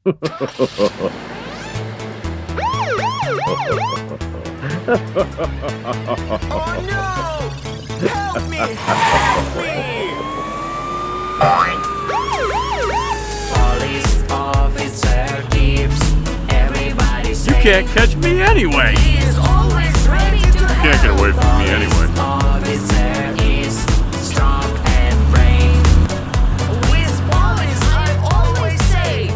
Oh no! Help me! Help me! Police officer keeps everybody safe. You can't catch me anyway. He is always ready to help. Can't get away from me anyway. Police officer is strong and brave. With police, I'm always safe.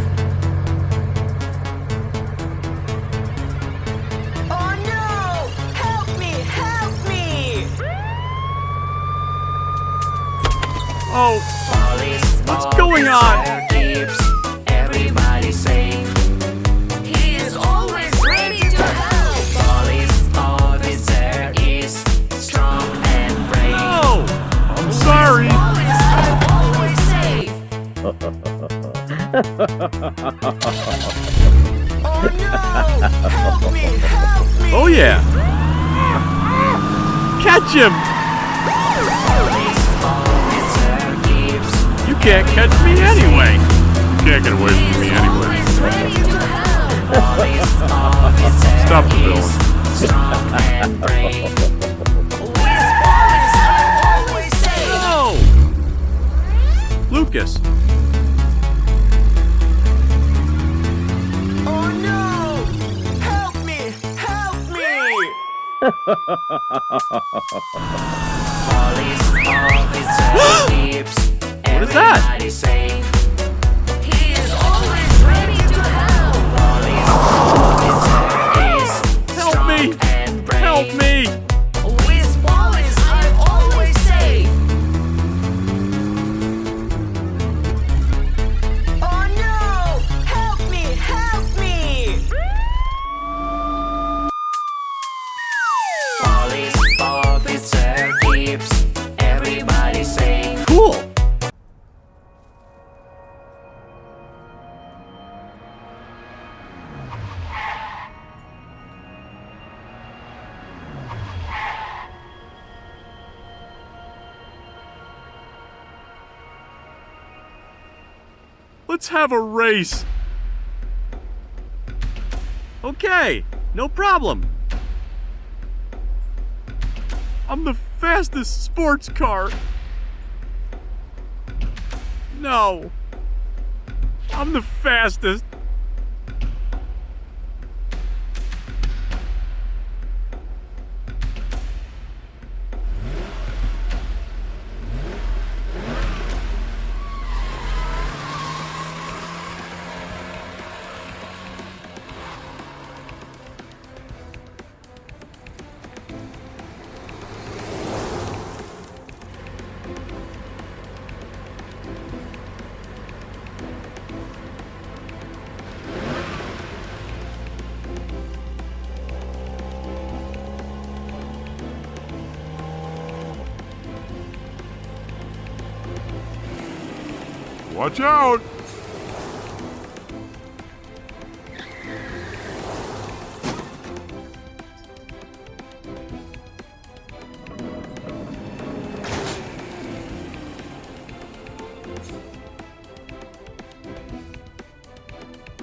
Oh no! Help me! Help me! Oh, Police what's going on? officer keeps everybody safe. He is always ready to help. Police officer is strong and brave. No! I'm sorry. Police, I'm always safe. Oh no! Help me! Help me! Oh yeah. Catch him! Police officer keeps You can't catch me anyway. You can't get away from me anyway. always ready to help. Police officer Stop the villain. is strong and brave. With police, I'm always safe. No! Lucas, Oh no! Help me! Help me! Police officer keeps What is that? everybody safe. He is always ready to help. Police officer is Help strong me. and brave. help me! With police, I'm always safe. Oh no! Help me! Help me! Police officer keeps everybody safe. Cool! Let's have a race. Okay, no problem. I'm the fastest sports car. No. I'm the fastest. Watch out!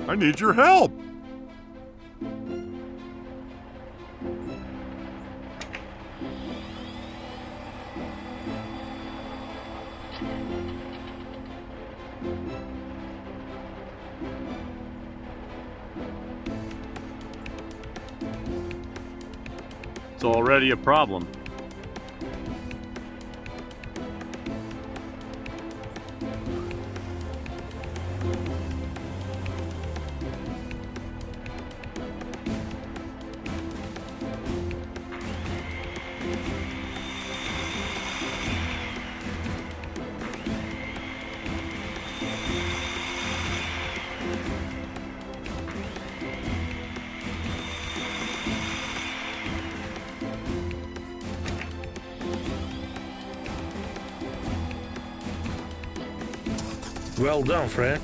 I need your help! It's already a problem. Well done, Fred.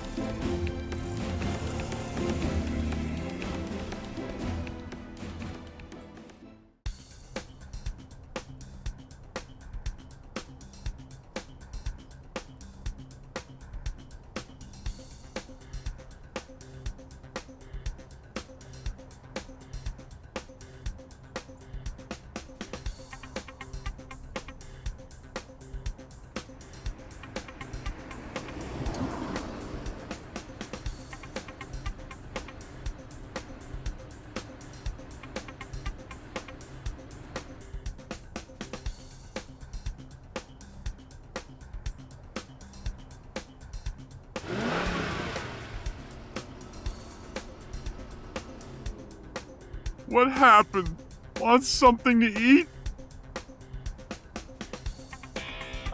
What happened? Want something to eat?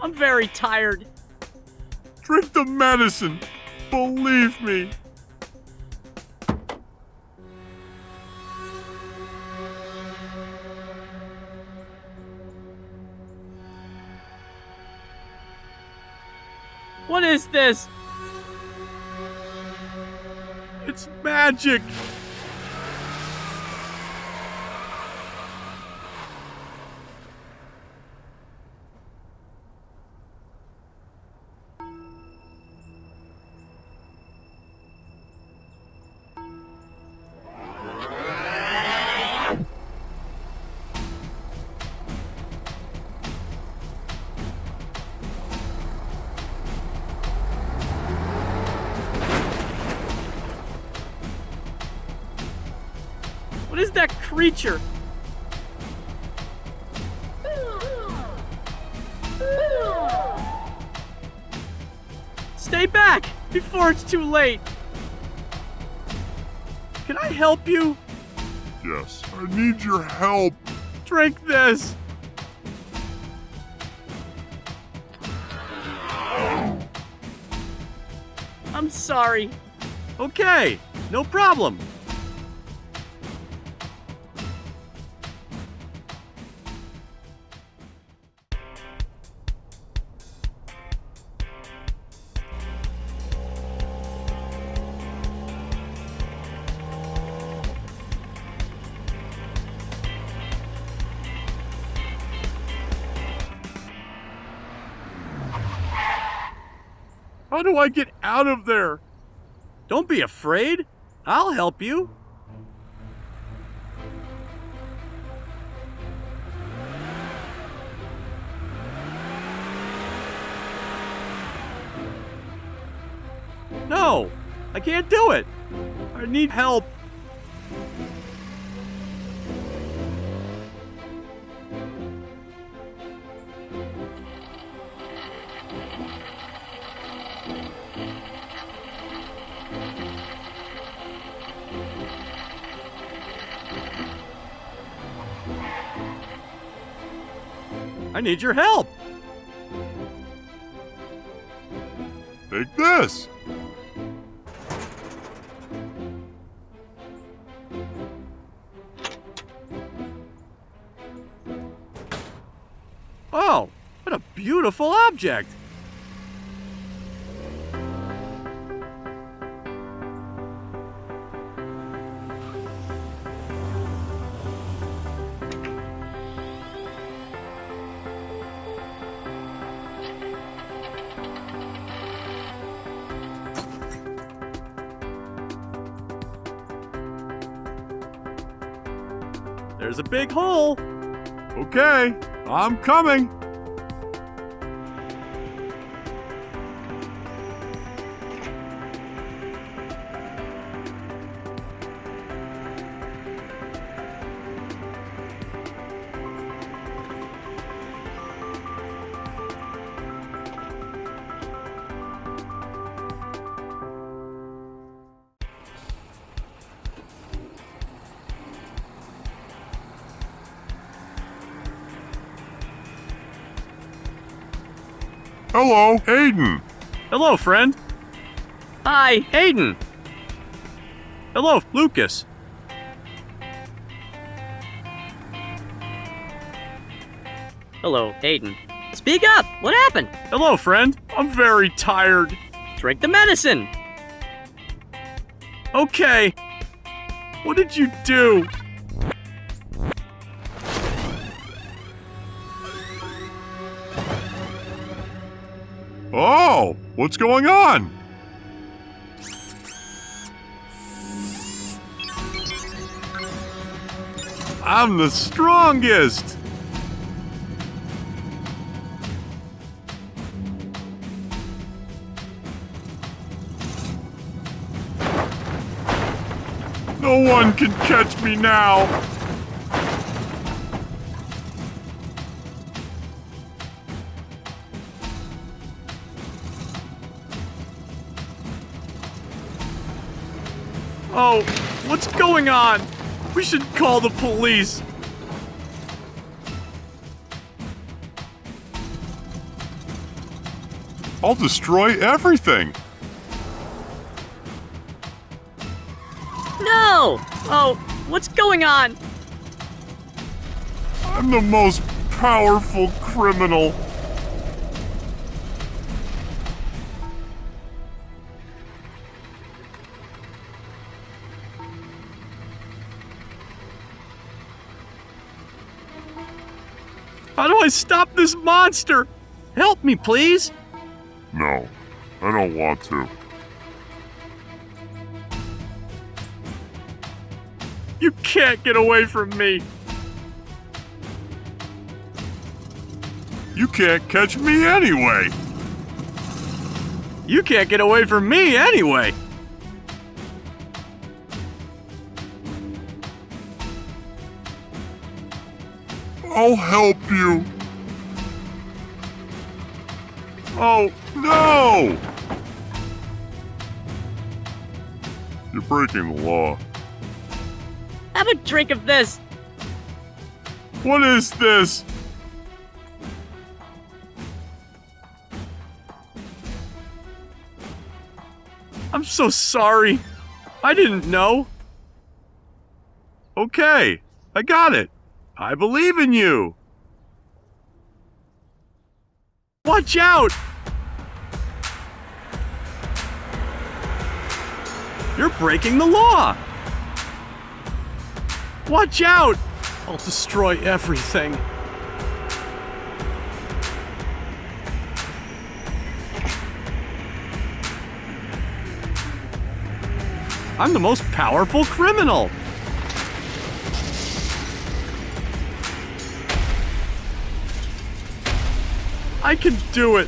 I'm very tired. Drink the medicine. Believe me. What is this? It's magic. What is that creature? Stay back before it's too late. Can I help you? Yes, I need your help. Drink this. I'm sorry. Okay, no problem. How do I get out of there? Don't be afraid. I'll help you. No, I can't do it. I need help. I need your help. Take this. Oh, what a beautiful object. There's a big hole. Okay, I'm coming. Hello, Aiden. Hello, friend. Hi. Aiden. Hello, Lucas. Hello, Aiden. Speak up. What happened? Hello, friend. I'm very tired. Drink the medicine. Okay. What did you do? Oh, what's going on? I'm the strongest. No one can catch me now. Oh, what's going on? We should call the police. I'll destroy everything. No! Oh, what's going on? I'm the most powerful criminal. How do I stop this monster? Help me, please. No, I don't want to. You can't get away from me. You can't catch me anyway. You can't get away from me anyway. I'll help you. Oh, no! You're breaking the law. Have a drink of this. What is this? I'm so sorry. I didn't know. Okay, I got it. I believe in you. Watch out! You're breaking the law. Watch out! I'll destroy everything. I'm the most powerful criminal. I can do it.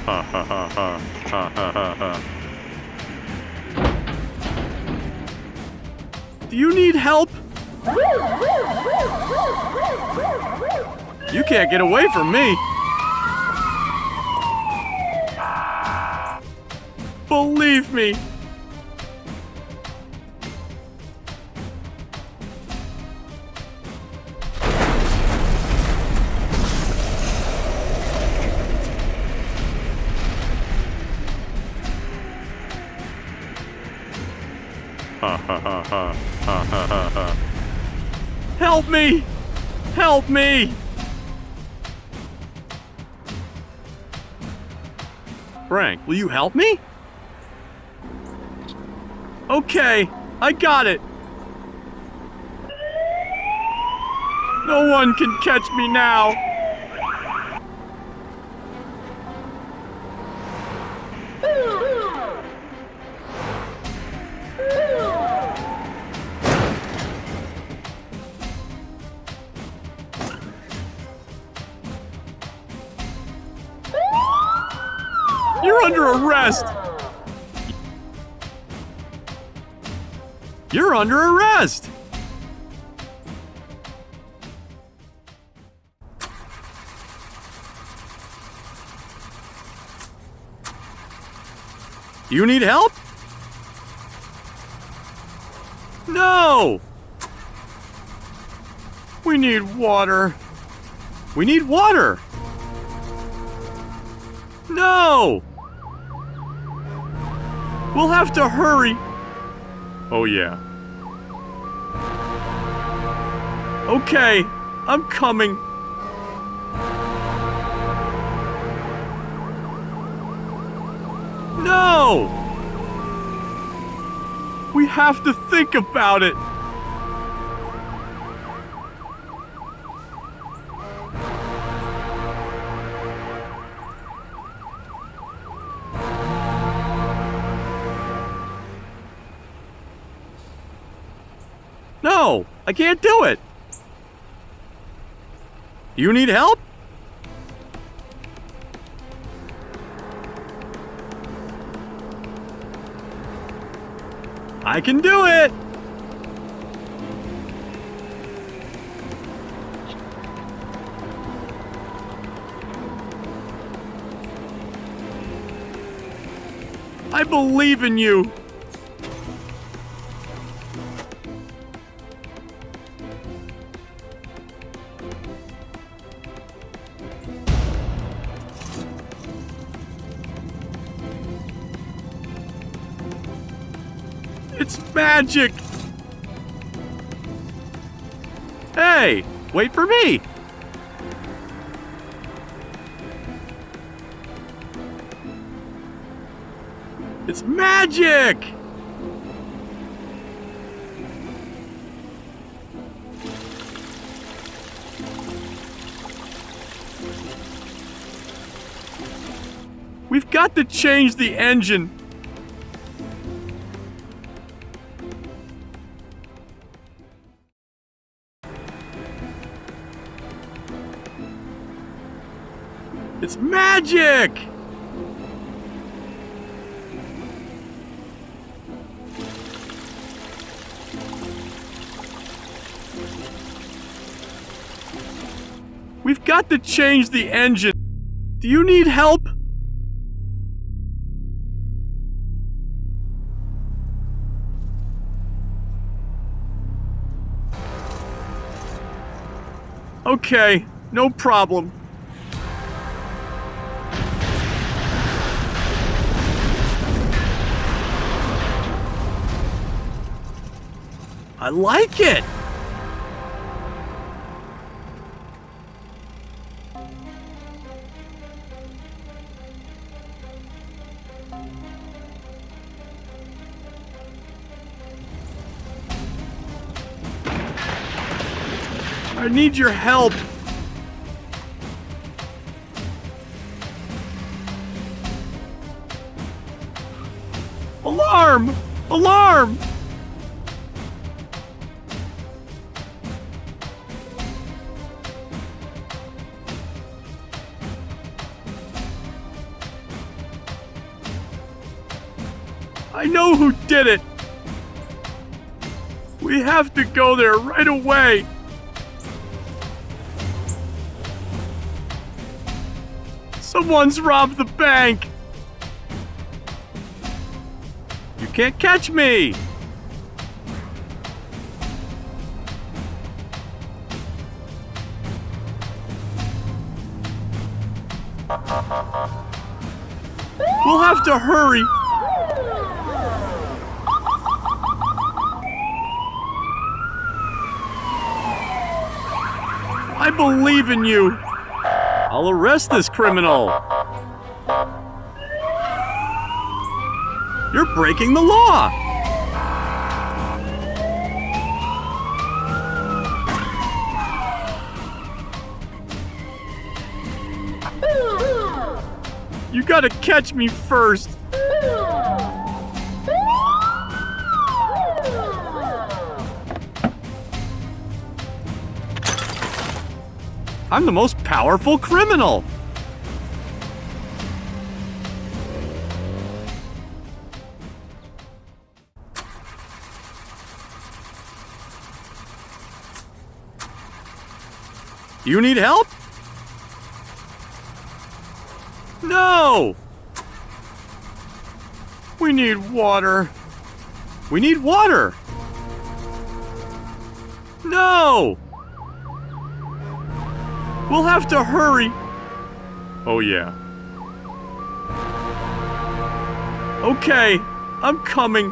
Ha ha ha ha ha ha ha ha. Do you need help? You can't get away from me. Believe me. Ha ha ha ha ha ha ha ha. Help me! Help me! Frank, will you help me? Okay, I got it. No one can catch me now. You're under arrest! You're under arrest! You need help? No! We need water. We need water! No! We'll have to hurry. Oh, yeah. Okay, I'm coming. No! We have to think about it. No, I can't do it. You need help? I can do it. I believe in you. It's magic! Hey, wait for me! It's magic! We've got to change the engine. It's magic! We've got to change the engine. Do you need help? Okay, no problem. I like it! I need your help. Alarm! Alarm! I know who did it. We have to go there right away. Someone's robbed the bank. You can't catch me. We'll have to hurry. I believe in you. I'll arrest this criminal. You're breaking the law. You gotta catch me first. I'm the most powerful criminal. You need help? No! We need water. We need water. No! We'll have to hurry. Oh, yeah. Okay, I'm coming.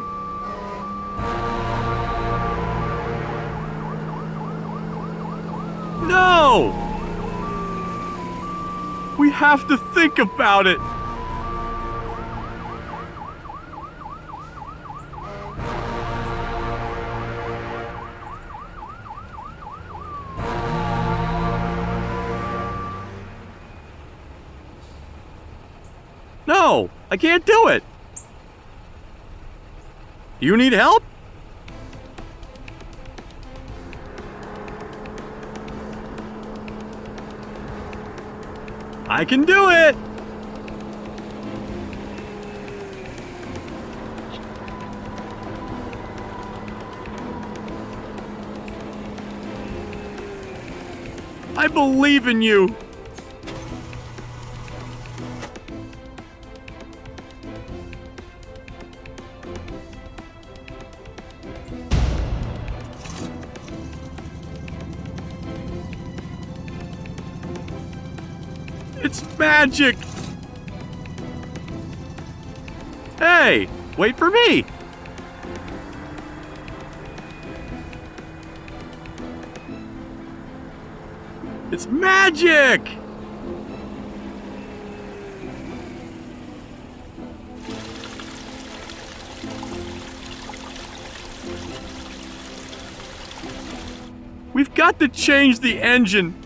No! We have to think about it. No, I can't do it. You need help? I can do it. I believe in you. It's magic! Hey, wait for me! It's magic! We've got to change the engine.